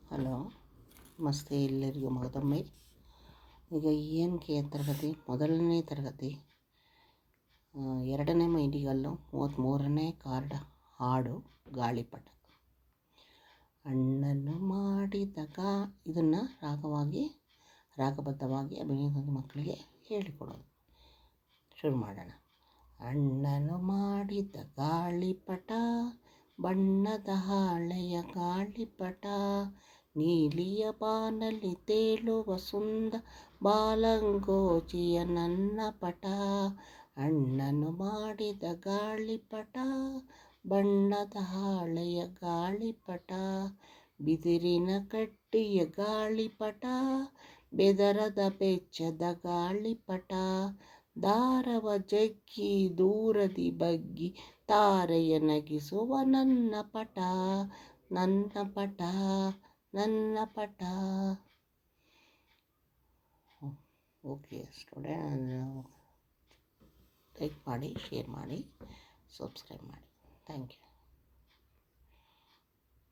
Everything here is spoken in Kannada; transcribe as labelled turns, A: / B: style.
A: ಹಲೋ, ನಮಸ್ತೆ ಎಲ್ಲರಿಗೂ ಮಗದೊಮ್ಮೆ. ಈಗ ENK ತರಗತಿ ಮೊದಲನೇ ತರಗತಿ 2ನೇ ಮೈಲಿಗಲ್ಲು 33ನೇ ಕಾರ್ಡ್ ಹಾಡು ಗಾಳಿಪಟ. ಅಣ್ಣನು ಮಾಡಿದ ಇದನ್ನು ರಾಗಬದ್ಧವಾಗಿ ಅಭಿನಯದ ಮಕ್ಕಳಿಗೆ ಹೇಳಿಕೊಡೋದು. ಶುರು ಮಾಡೋಣ. ಅಣ್ಣನು ಮಾಡಿದ ಗಾಳಿಪಟ, ಬಣ್ಣದ ಹಾಳೆಯ ಗಾಳಿಪಟ, ನೀಲಿಯ ಬಾನಲ್ಲಿ ತೇಲುವ ಸುಂದರ ಬಾಲಂಗೋಚಿಯ ನನ್ನ ಪಟ. ಅಣ್ಣನು ಮಾಡಿದ ಗಾಳಿಪಟ, ಬಣ್ಣದ ಹಾಳೆಯ ಗಾಳಿಪಟ, ಬಿದಿರಿನ ಕಡ್ಡಿಯ ಗಾಳಿಪಟ, ಬೆದರದ ಬೆಚ್ಚದ ಗಾಳಿಪಟ, ದಾರವ ಜಗ್ಗಿ ದೂರದಿ ಬಗ್ಗಿ ತಾರೆಯ ನಗಿಸುವ ನನ್ನ ಪಟ, ನನ್ನ ಪಟ, ನನ್ನ ಪಟ. ಓಕೆ ಸ್ಟೂಡೆಂಟ್, ಲೈಕ್ ಮಾಡಿ, ಶೇರ್ ಮಾಡಿ, ಸಬ್ಸ್ಕ್ರೈಬ್ ಮಾಡಿ. Thank you.